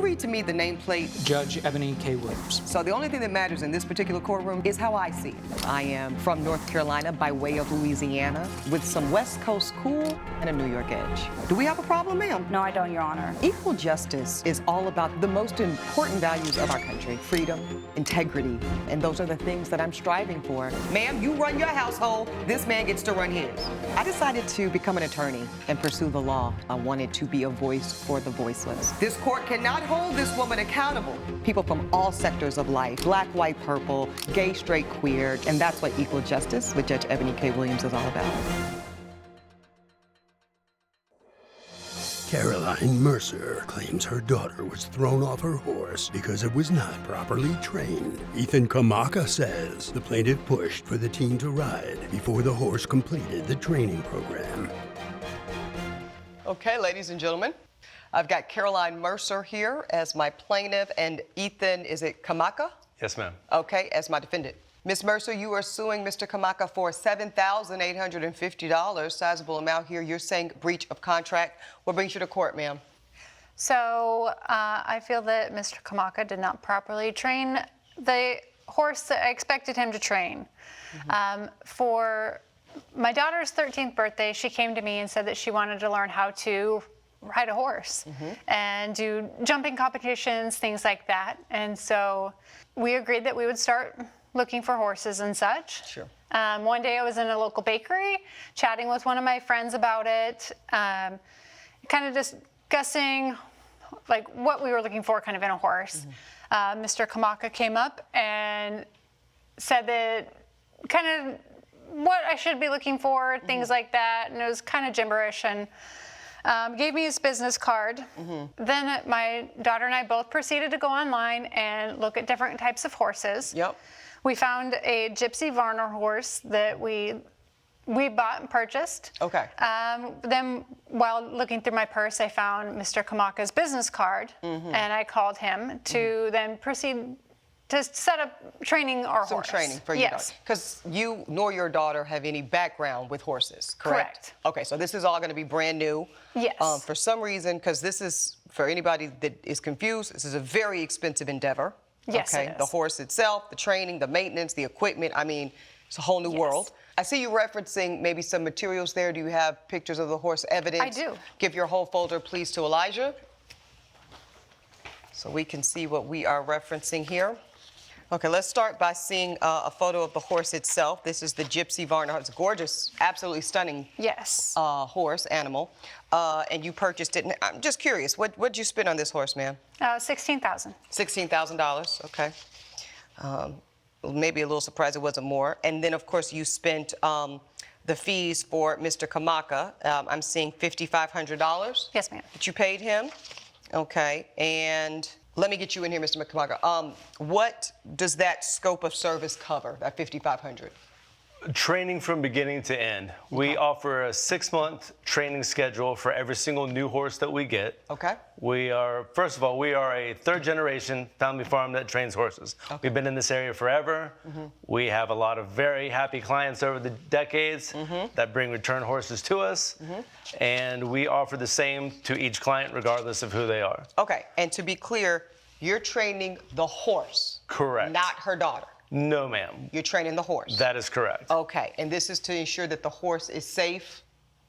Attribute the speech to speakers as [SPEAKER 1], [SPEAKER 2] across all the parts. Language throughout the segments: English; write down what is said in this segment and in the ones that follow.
[SPEAKER 1] read to me the nameplate?
[SPEAKER 2] Judge Eboni K. Williams.
[SPEAKER 1] So the only thing that matters in this particular courtroom is how I see it. I am from North Carolina by way of Louisiana with some West Coast cool and a New York edge. Do we have a problem, ma'am?
[SPEAKER 3] No, I don't, Your Honor.
[SPEAKER 1] Equal justice is all about the most important values of our country: freedom, integrity, and those are the things that I'm striving for. Ma'am, you run your household, this man gets to run his. I decided to become an attorney and pursue the law. I wanted to be a voice for the voiceless. This court cannot hold this woman accountable. People from all sectors of life, black, white, purple, gay, straight, queer, and that's what equal justice with Judge Eboni K. Williams is all about.
[SPEAKER 4] Caroline Mercer claims her daughter was thrown off her horse because it was not properly trained. Ethan Kamaka says the plaintiff pushed for the teen to ride before the horse completed the training program.
[SPEAKER 1] Okay, ladies and gentlemen, I've got Caroline Mercer here as my plaintiff and Ethan, is it Kamaka?
[SPEAKER 5] Yes, ma'am.
[SPEAKER 1] Okay, as my defendant. Ms. Mercer, you are suing Mr. Kamaka for $7,850, sizable amount here. You're saying breach of contract. What brings you to court, ma'am?
[SPEAKER 3] So I feel that Mr. Kamaka did not properly train the horse that I expected him to train. For my daughter's 13th birthday, she came to me and said that she wanted to learn how to ride a horse and do jumping competitions, things like that. And so we agreed that we would start looking for horses and such.
[SPEAKER 1] Sure.
[SPEAKER 3] One day I was in a local bakery chatting with one of my friends about it, kind of discussing like what we were looking for kind of in a horse. Mr. Kamaka came up and said that kind of what I should be looking for, things like that, and it was kind of gibberish, and gave me his business card. Then my daughter and I both proceeded to go online and look at different types of horses.
[SPEAKER 1] Yep.
[SPEAKER 3] We found a Gypsy Varner horse that we bought and purchased.
[SPEAKER 1] Okay.
[SPEAKER 3] Then while looking through my purse, I found Mr. Kamaka's business card, and I called him to then proceed to set up training our horse.
[SPEAKER 1] Some training for your daughter. Because you nor your daughter have any background with horses, correct? Okay, so this is all going to be brand new.
[SPEAKER 3] Yes.
[SPEAKER 1] For some reason, because this is, for anybody that is confused, this is a very expensive endeavor.
[SPEAKER 3] Yes,
[SPEAKER 1] okay?
[SPEAKER 3] it is.
[SPEAKER 1] The horse itself, the training, the maintenance, the equipment, I mean, it's a whole new world. I see you referencing maybe some materials there. Do you have pictures of the horse evidence?
[SPEAKER 3] I do.
[SPEAKER 1] Give your whole folder, please, to Elijah, so we can see what we are referencing here. Okay, let's start by seeing a photo of the horse itself. This is the Gypsy Varner. It's a gorgeous, absolutely stunning horse, animal. And you purchased it. And I'm just curious, what'd you spend on this horse, ma'am?
[SPEAKER 3] $16,000.
[SPEAKER 1] $16,000, okay. Maybe a little surprised it wasn't more. And then, of course, you spent the fees for Mr. Kamaka. I'm seeing $5,500.
[SPEAKER 3] Yes, ma'am.
[SPEAKER 1] That you paid him. Okay, and let me get you in here, Mr. Kamaka. What does that scope of service cover, that $5,500?
[SPEAKER 5] Training from beginning to end. We offer a 6-month training schedule for every single new horse that we get.
[SPEAKER 1] Okay.
[SPEAKER 5] We are, first of all, we are a 3rd-generation family farm that trains horses. Okay. We've been in this area forever. We have a lot of very happy clients over the decades that bring return horses to us. And we offer the same to each client regardless of who they are.
[SPEAKER 1] Okay, and to be clear, you're training the horse.
[SPEAKER 5] Correct.
[SPEAKER 1] Not her daughter.
[SPEAKER 5] No, ma'am.
[SPEAKER 1] You're training the horse.
[SPEAKER 5] That is correct.
[SPEAKER 1] Okay, and this is to ensure that the horse is safe?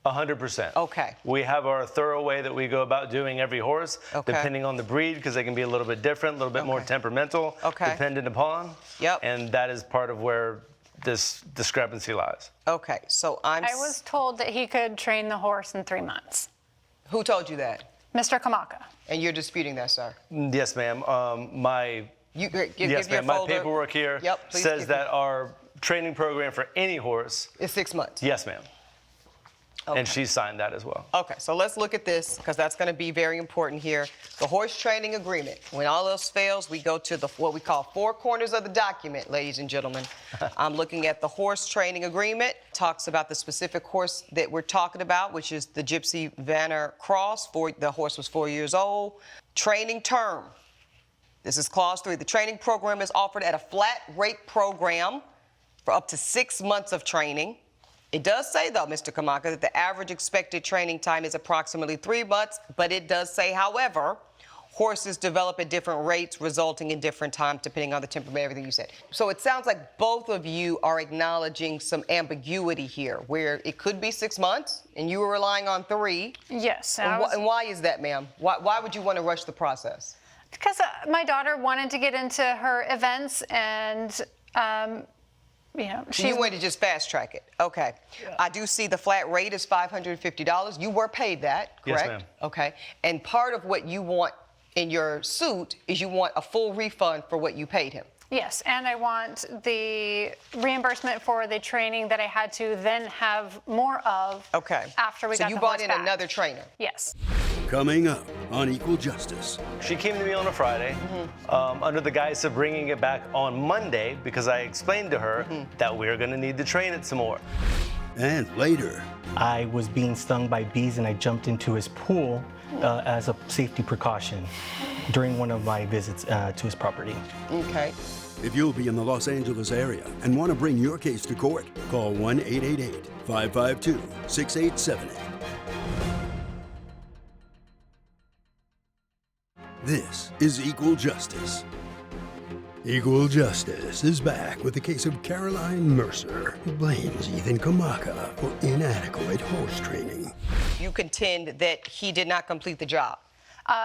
[SPEAKER 5] 100%.
[SPEAKER 1] Okay.
[SPEAKER 5] We have our thorough way that we go about doing every horse, depending on the breed, because they can be a little bit different, a little bit more temperamental, dependent upon. And that is part of where this discrepancy lies.
[SPEAKER 1] Okay, so I
[SPEAKER 3] was told that he could train the horse in 3 months.
[SPEAKER 1] Who told you that?
[SPEAKER 3] Mr. Kamaka.
[SPEAKER 1] And you're disputing that, sir?
[SPEAKER 5] Yes, ma'am. My paperwork here says that our training program for any horse
[SPEAKER 1] is 6 months.
[SPEAKER 5] Yes, ma'am. And she signed that as well.
[SPEAKER 1] Okay, so let's look at this, because that's going to be very important here. The horse training agreement. When all else fails, we go to what we call 4 corners of the document, ladies and gentlemen. I'm looking at the horse training agreement. Talks about the specific horse that we're talking about, which is the Gypsy Vanner Cross. The horse was 4 years old. Training term. This is clause 3. The training program is offered at a flat rate program for up to 6 months of training. It does say, though, Mr. Kamaka, that the average expected training time is approximately 3 months, but it does say, however, horses develop at different rates, resulting in different times depending on the temperament, everything you said. So it sounds like both of you are acknowledging some ambiguity here, where it could be 6 months and you were relying on 3.
[SPEAKER 3] Yes.
[SPEAKER 1] And why is that, ma'am? Why would you want to rush the process?
[SPEAKER 3] Because my daughter wanted to get into her events, and you know,
[SPEAKER 1] You wanted to just fast track it. Okay. Yeah. I do see the flat rate is $550. You were paid that, correct?
[SPEAKER 5] Yes, ma'am.
[SPEAKER 1] Okay. And part of what you want in your suit is you want a full refund for what you paid him.
[SPEAKER 3] Yes, and I want the reimbursement for the training that I had to then have more of.
[SPEAKER 1] Okay.
[SPEAKER 3] After we got the
[SPEAKER 1] So you
[SPEAKER 3] horse
[SPEAKER 1] bought in
[SPEAKER 3] back.
[SPEAKER 1] another trainer.
[SPEAKER 3] Yes.
[SPEAKER 4] Coming up on Equal Justice.
[SPEAKER 5] She came to me on a Friday under the guise of bringing it back on Monday because I explained to her that we were going to need to train it some more.
[SPEAKER 4] And later,
[SPEAKER 6] I was being stung by bees and I jumped into his pool as a safety precaution during one of my visits to his property.
[SPEAKER 1] Okay.
[SPEAKER 4] if you'll be in the Los Angeles area and want to bring your case to court, call 1-888-552-6878. This is Equal Justice. Equal Justice is back with the case of Caroline Mercer, who blames Ethan Kamaka for inadequate horse training.
[SPEAKER 1] You contend that he did not complete the job.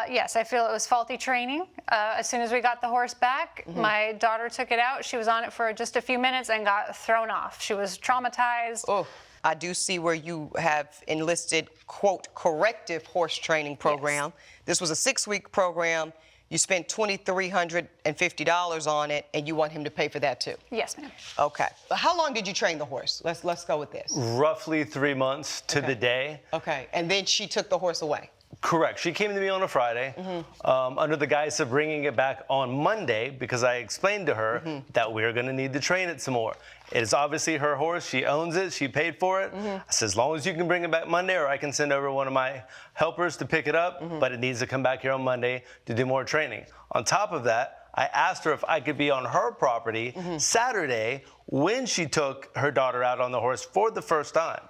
[SPEAKER 3] Yes, I feel it was faulty training. As soon as we got the horse back, my daughter took it out. She was on it for just a few minutes and got thrown off. She was traumatized.
[SPEAKER 1] Oh, I do see where you have enlisted, quote, corrective horse training program.
[SPEAKER 3] Yes.
[SPEAKER 1] This was a 6-week program. You spent $2,350 on it, and you want him to pay for that too.
[SPEAKER 3] Yes, ma'am.
[SPEAKER 1] Okay. How long did you train the horse? Let's go with this.
[SPEAKER 5] Roughly 3 months to the day.
[SPEAKER 1] Okay. And then she took the horse away.
[SPEAKER 5] Correct. She came to me on a Friday under the guise of bringing it back on Monday because I explained to her that we were going to need to train it some more. It is obviously her horse. She owns it. She paid for it. I said, as long as you can bring it back Monday, or I can send over one of my helpers to pick it up, but it needs to come back here on Monday to do more training. On top of that, I asked her if I could be on her property Saturday when she took her daughter out on the horse for the first time.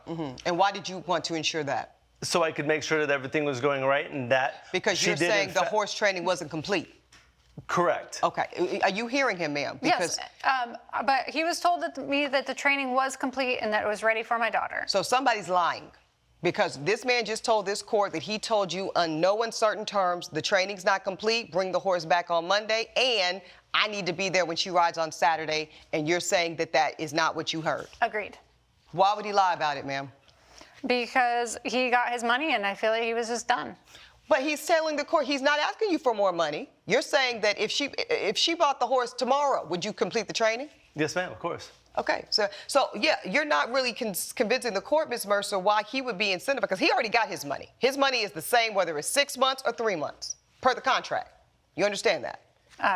[SPEAKER 1] And why did you want to ensure that?
[SPEAKER 5] So I could make sure that everything was going right and that
[SPEAKER 1] Because
[SPEAKER 5] she
[SPEAKER 1] you're
[SPEAKER 5] did
[SPEAKER 1] saying the horse training wasn't complete.
[SPEAKER 5] Correct.
[SPEAKER 1] Okay. Are you hearing him, ma'am?
[SPEAKER 3] Yes, but he was told to me that the training was complete and that it was ready for my daughter.
[SPEAKER 1] So somebody's lying. Because this man just told this court that he told you on no uncertain terms, the training's not complete, bring the horse back on Monday, and I need to be there when she rides on Saturday, and you're saying that that is not what you heard.
[SPEAKER 3] Agreed.
[SPEAKER 1] Why would he lie about it, ma'am?
[SPEAKER 3] Because he got his money and I feel like he was just done.
[SPEAKER 1] But he's telling the court he's not asking you for more money. You're saying that if she bought the horse tomorrow, would you complete the training?
[SPEAKER 5] Yes, ma'am, of course.
[SPEAKER 1] Okay, so yeah, you're not really convincing the court, Ms. Mercer, why he would be incentivized, because he already got his money. His money is the same whether it's 6 months or 3 months, per the contract. You understand that?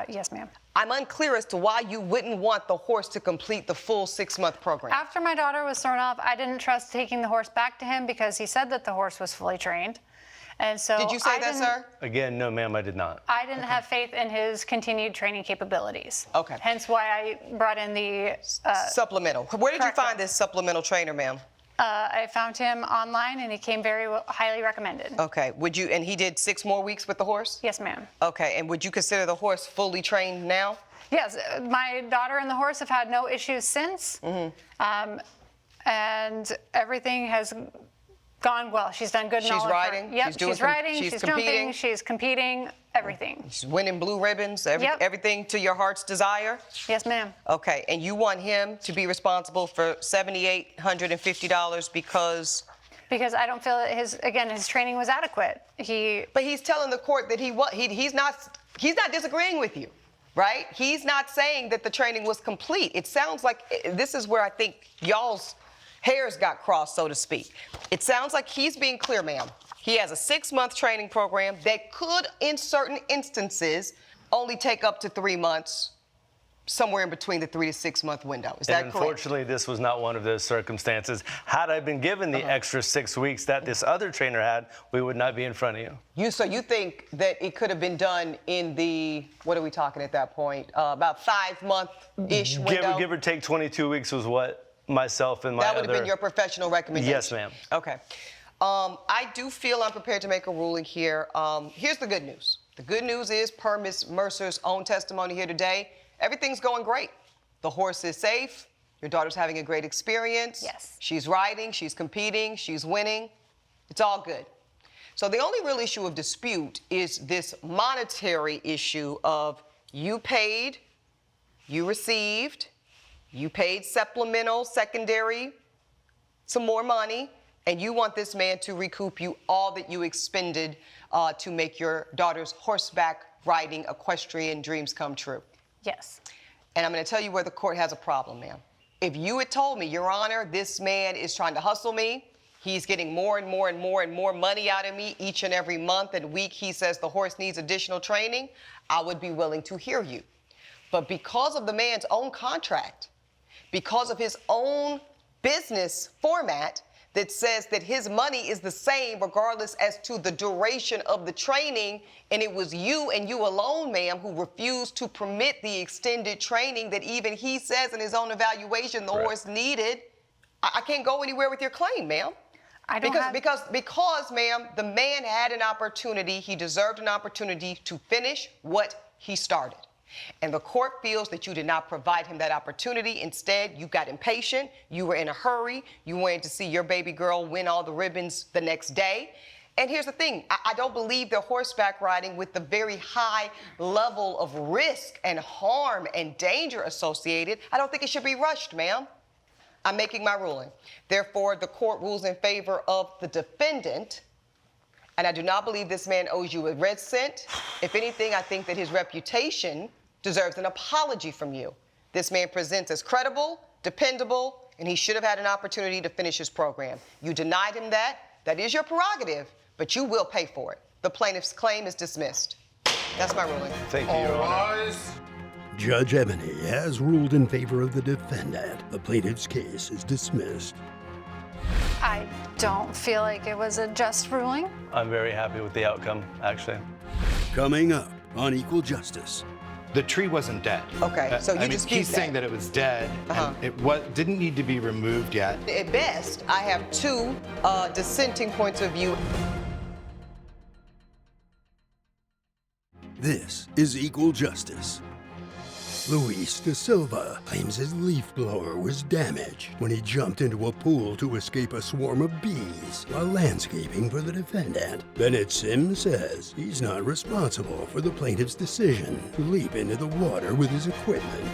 [SPEAKER 3] Yes, ma'am.
[SPEAKER 1] I'm unclear as to why you wouldn't want the horse to complete the full 6-month program.
[SPEAKER 3] After my daughter was thrown off, I didn't trust taking the horse back to him because he said that the horse was fully trained. And so
[SPEAKER 1] Did you say that, sir?
[SPEAKER 5] Again, no, ma'am, I did not.
[SPEAKER 3] I didn't have faith in his continued training capabilities.
[SPEAKER 1] Okay.
[SPEAKER 3] Hence why I brought in the
[SPEAKER 1] supplemental. Where did you
[SPEAKER 3] correct.
[SPEAKER 1] find this supplemental trainer, ma'am?
[SPEAKER 3] I found him online and he came very highly recommended.
[SPEAKER 1] Okay. And he did 6 more weeks with the horse?
[SPEAKER 3] Yes, ma'am.
[SPEAKER 1] Okay. And would you consider the horse fully trained now?
[SPEAKER 3] Yes, my daughter and the horse have had no issues since. And everything has gone well. She's done good in all
[SPEAKER 1] She's
[SPEAKER 3] of her-
[SPEAKER 1] riding?
[SPEAKER 3] Yep,
[SPEAKER 1] She's
[SPEAKER 3] she's riding,
[SPEAKER 1] she's
[SPEAKER 3] she's
[SPEAKER 1] competing?
[SPEAKER 3] jumping, she's competing, everything.
[SPEAKER 1] She's winning blue ribbons,
[SPEAKER 3] Yep.
[SPEAKER 1] everything to your heart's desire?
[SPEAKER 3] Yes, ma'am.
[SPEAKER 1] Okay. And you want him to be responsible for $7,850 because...
[SPEAKER 3] Because I don't feel that his training was adequate.
[SPEAKER 1] But he's telling the court that he's not disagreeing with you, right? He's not saying that the training was complete. It sounds like this is where I think y'all's hairs got crossed, so to speak. It sounds like he's being clear, ma'am. He has a 6-month training program that could, in certain instances, only take up to 3 months, somewhere in between the 3 to 6 month window. Is that correct?
[SPEAKER 5] Unfortunately, this was not one of those circumstances. Had I been given the extra 6 weeks that this other trainer had, we would not be in front of you.
[SPEAKER 1] So you think that it could have been done in the, what are we talking at that point, about 5-month-ish window?
[SPEAKER 5] Give or take 22 weeks was what myself and my
[SPEAKER 1] That would have been your professional recommendation?
[SPEAKER 5] Yes, ma'am.
[SPEAKER 1] Okay. I do feel I'm prepared to make a ruling here. Here's the good news. The good news is, per Ms. Mercer's own testimony here today, everything's going great. The horse is safe. Your daughter's having a great experience.
[SPEAKER 3] Yes.
[SPEAKER 1] She's riding, she's competing, she's winning. It's all good. So the only real issue of dispute is this monetary issue of you paid, you received, you paid supplemental, secondary, some more money, and you want this man to recoup you all that you expended to make your daughter's horseback riding equestrian dreams come true.
[SPEAKER 3] Yes.
[SPEAKER 1] And I'm going to tell you where the court has a problem, ma'am. If you had told me, Your Honor, this man is trying to hustle me, he's getting more and more and more and more money out of me each and every month and week, he says the horse needs additional training, I would be willing to hear you. But because of the man's own contract, because of his own business format that says that his money is the same regardless as to the duration of the training, and it was you and you alone, ma'am, who refused to permit the extended training that even he says in his own evaluation the horse needed, I can't go anywhere with your claim, ma'am. Because, ma'am, the man had an opportunity, he deserved an opportunity to finish what he started. And the court feels that you did not provide him that opportunity. Instead, you got impatient, you were in a hurry, you wanted to see your baby girl win all the ribbons the next day. And here's the thing, I don't believe they're horseback riding with the very high level of risk and harm and danger associated. I don't think it should be rushed, ma'am. I'm making my ruling. Therefore, the court rules in favor of the defendant, and I do not believe this man owes you a red cent. If anything, I think that his reputation deserves an apology from you. This man presents as credible, dependable, and he should have had an opportunity to finish his program. You denied him that. That is your prerogative, but you will pay for it. The plaintiff's claim is dismissed. That's my ruling.
[SPEAKER 5] Thank you, Your Honor.
[SPEAKER 4] Judge Eboni has ruled in favor of the defendant. The plaintiff's case is dismissed.
[SPEAKER 3] I don't feel like it was a just ruling.
[SPEAKER 5] I'm very happy with the outcome, actually.
[SPEAKER 4] Coming up on Equal Justice.
[SPEAKER 7] The tree wasn't dead.
[SPEAKER 1] Okay, so you dispute
[SPEAKER 7] he's
[SPEAKER 1] that.
[SPEAKER 7] saying that it was dead, and it didn't need to be removed yet.
[SPEAKER 1] At best, I have two dissenting points of view.
[SPEAKER 4] This is Equal Justice. Luis Dasilva claims his leaf blower was damaged when he jumped into a pool to escape a swarm of bees while landscaping for the defendant. Bennett Sims says he's not responsible for the plaintiff's decision to leap into the water with his equipment.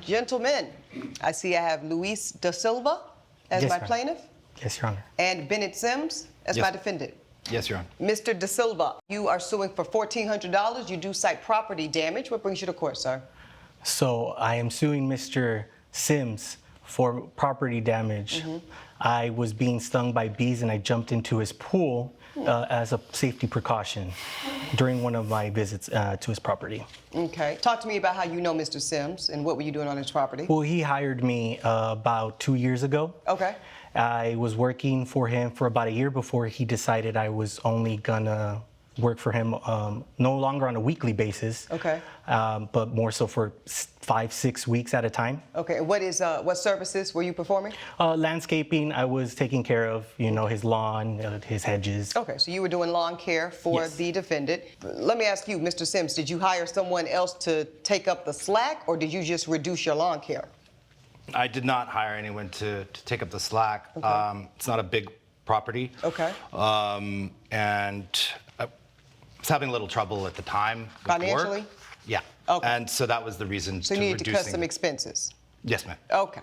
[SPEAKER 1] Gentlemen, I see I have Luis Dasilva as
[SPEAKER 6] Yes,
[SPEAKER 1] my
[SPEAKER 6] ma'am.
[SPEAKER 1] plaintiff
[SPEAKER 6] Yes, Your Honor.
[SPEAKER 1] and Bennett Sims as
[SPEAKER 7] Yes.
[SPEAKER 1] my defendant.
[SPEAKER 7] Yes, Your Honor.
[SPEAKER 1] Mr. Dasilva, you are suing for $1,400. You do cite property damage. What brings you to court, sir?
[SPEAKER 6] So I am suing Mr. Sims for property damage. I was being stung by bees and I jumped into his pool as a safety precaution during one of my visits to his property.
[SPEAKER 1] Okay. Talk to me about how you know Mr. Sims and what were you doing on his property?
[SPEAKER 6] Well, he hired me about 2 years ago.
[SPEAKER 1] Okay.
[SPEAKER 6] I was working for him for about a year before he decided I was only gonna work for him no longer on a weekly basis,
[SPEAKER 1] Okay.
[SPEAKER 6] but more so for 5-6 weeks at a time.
[SPEAKER 1] Okay. And what services were you performing?
[SPEAKER 6] Landscaping, I was taking care of, his lawn, his hedges.
[SPEAKER 1] Okay. So you were doing lawn care for
[SPEAKER 6] Yes.
[SPEAKER 1] the defendant. Let me ask you, Mr. Sims, did you hire someone else to take up the slack or did you just reduce your lawn care?
[SPEAKER 7] I did not hire anyone to take up the slack. It's not a big property.
[SPEAKER 1] Okay.
[SPEAKER 7] And I was having a little trouble at the time with
[SPEAKER 1] Financially?
[SPEAKER 7] work. Yeah.
[SPEAKER 1] Okay.
[SPEAKER 7] And so that was the reason
[SPEAKER 1] So
[SPEAKER 7] to
[SPEAKER 1] you need to cut
[SPEAKER 7] reducing.
[SPEAKER 1] some expenses.
[SPEAKER 7] Yes, ma'am.
[SPEAKER 1] Okay.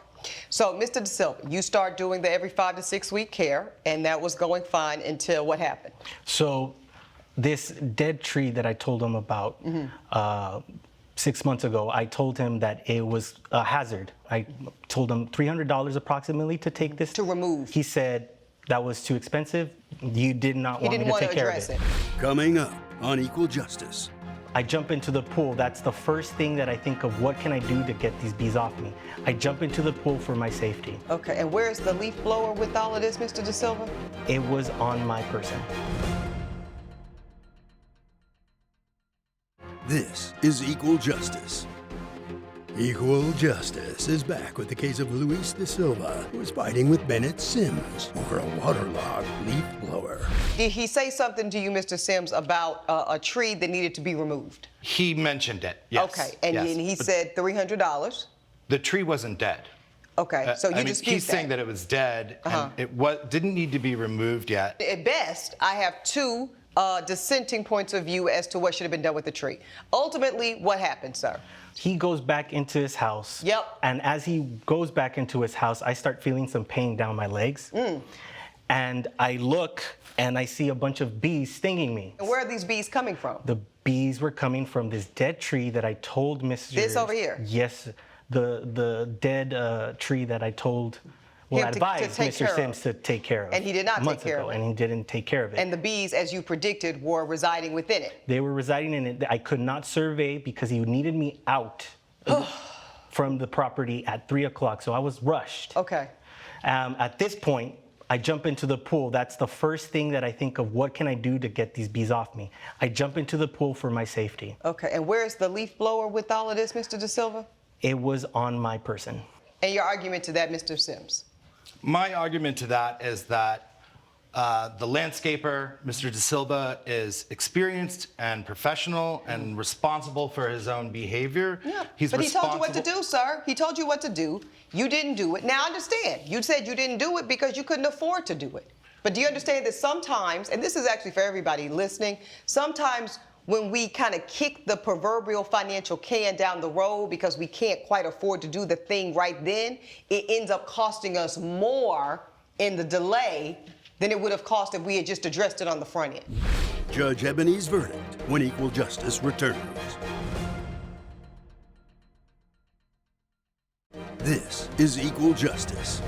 [SPEAKER 1] So, Mr. Dasilva, you start doing the every 5 to 6 week care, and that was going fine until what happened?
[SPEAKER 6] So this dead tree that I told him about 6 months ago, I told him that it was a hazard. I told him $300 approximately to take this.
[SPEAKER 1] To remove.
[SPEAKER 6] He said that was too expensive. You did not
[SPEAKER 1] He
[SPEAKER 6] want me
[SPEAKER 1] didn't
[SPEAKER 6] to
[SPEAKER 1] want
[SPEAKER 6] take
[SPEAKER 1] to
[SPEAKER 6] care of
[SPEAKER 1] address
[SPEAKER 6] it.
[SPEAKER 1] it.
[SPEAKER 4] Coming up on Equal Justice.
[SPEAKER 6] I jump into the pool. That's the first thing that I think of. What can I do to get these bees off me? I jump into the pool for my safety.
[SPEAKER 1] Okay. And where's the leaf blower with all of this, Mr. Dasilva?
[SPEAKER 6] It was on my person.
[SPEAKER 4] This is Equal Justice. Equal Justice is back with the case of Luis Dasilva, who is fighting with Bennett Sims over a waterlogged leaf blower.
[SPEAKER 1] Did he say something to you, Mr. Sims, about a tree that needed to be removed?
[SPEAKER 7] He mentioned it, yes.
[SPEAKER 1] Okay, and
[SPEAKER 7] yes.
[SPEAKER 1] he said $300.
[SPEAKER 7] The tree wasn't dead.
[SPEAKER 1] Okay, so you
[SPEAKER 7] I mean,
[SPEAKER 1] dispute
[SPEAKER 7] he's saying that it was dead, and it didn't need to be removed yet.
[SPEAKER 1] At best, I have two dissenting points of view as to what should have been done with the tree. Ultimately, what happened, sir?
[SPEAKER 6] He goes back into his house.
[SPEAKER 1] Yep.
[SPEAKER 6] And as he goes back into his house, I start feeling some pain down my legs. And I look and I see a bunch of bees stinging me.
[SPEAKER 1] And where are these bees coming from?
[SPEAKER 6] The bees were coming from this dead tree that I told Mr.
[SPEAKER 1] This over here?
[SPEAKER 6] Yes, the dead tree that I told, well,
[SPEAKER 1] Him
[SPEAKER 6] I
[SPEAKER 1] to
[SPEAKER 6] advised
[SPEAKER 1] take care
[SPEAKER 6] Mr.
[SPEAKER 1] of.
[SPEAKER 6] Sims to take care of.
[SPEAKER 1] And he did not take
[SPEAKER 6] months
[SPEAKER 1] care
[SPEAKER 6] ago,
[SPEAKER 1] of it.
[SPEAKER 6] And he didn't take care of it.
[SPEAKER 1] And the bees, as you predicted, were residing within it.
[SPEAKER 6] They were residing in it. I could not survey because he needed me out from the property at 3 o'clock, so I was rushed.
[SPEAKER 1] Okay.
[SPEAKER 6] At this point, I jump into the pool. That's the first thing that I think of. What can I do to get these bees off me? I jump into the pool for my safety.
[SPEAKER 1] Okay, and where's the leaf blower with all of this, Mr. Dasilva?
[SPEAKER 6] It was on my person.
[SPEAKER 1] And your argument to that, Mr. Sims?
[SPEAKER 7] My argument to that is that the landscaper, Mr. Dasilva, is experienced and professional and responsible for his own behavior.
[SPEAKER 1] Yeah,
[SPEAKER 7] He's
[SPEAKER 1] but he told you what to
[SPEAKER 7] responsible-
[SPEAKER 1] do, sir. He told you what to do. You didn't do it. Now, I understand. You said you didn't do it because you couldn't afford to do it. But do you understand that sometimes, and this is actually for everybody listening, sometimes when we kind of kick the proverbial financial can down the road because we can't quite afford to do the thing right then, it ends up costing us more in the delay than it would have cost if we had just addressed it on the front end.
[SPEAKER 4] Judge Eboni's verdict when equal justice returns. This is Equal Justice.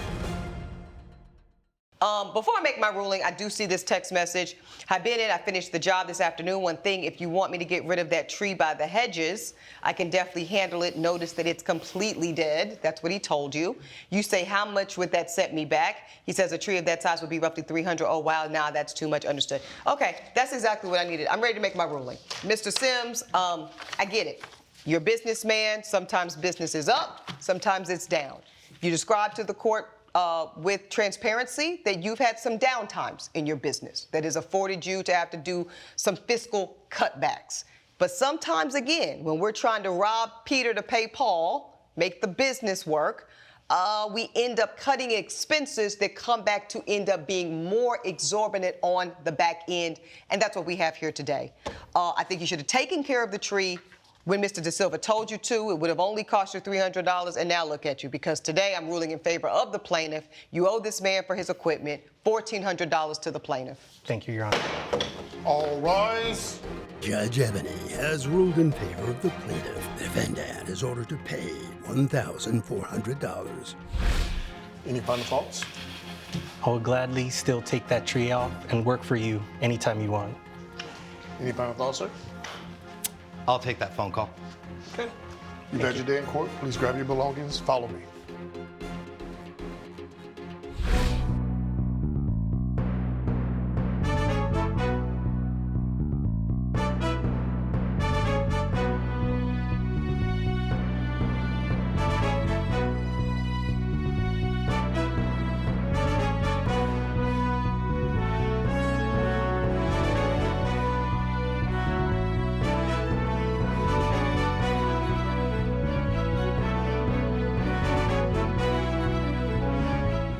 [SPEAKER 1] Before I make my ruling, I do see this text message. Hi, Bennett, I finished the job this afternoon. One thing, if you want me to get rid of that tree by the hedges, I can definitely handle it. Notice that it's completely dead. That's what he told you. You say, how much would that set me back? He says a tree of that size would be roughly $300. Oh, wow, nah, that's too much. Understood. Okay, that's exactly what I needed. I'm ready to make my ruling. Mr. Sims, I get it. You're a businessman. Sometimes business is up, sometimes it's down. You described to the court with transparency that you've had some downtimes in your business that has afforded you to have to do some fiscal cutbacks. But sometimes, again, when we're trying to rob Peter to pay Paul, make the business work, we end up cutting expenses that come back to end up being more exorbitant on the back end. And that's what we have here today. I think you should have taken care of the tree when Mr. Dasilva told you to. It would have only cost you $300, and now look at you, because today I'm ruling in favor of the plaintiff. You owe this man for his equipment $1,400 to the plaintiff.
[SPEAKER 6] Thank you, Your Honor.
[SPEAKER 8] All rise.
[SPEAKER 4] Judge Eboni has ruled in favor of the plaintiff. The defendant is ordered to pay $1,400.
[SPEAKER 8] Any final thoughts?
[SPEAKER 6] I will gladly still take that tree off and work for you anytime you want.
[SPEAKER 8] Any final thoughts, sir?
[SPEAKER 7] I'll take that phone call.
[SPEAKER 8] Okay. You've had your day in court. Please grab your belongings. Follow me.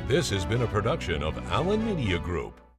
[SPEAKER 9] This has been a production of Allen Media Group.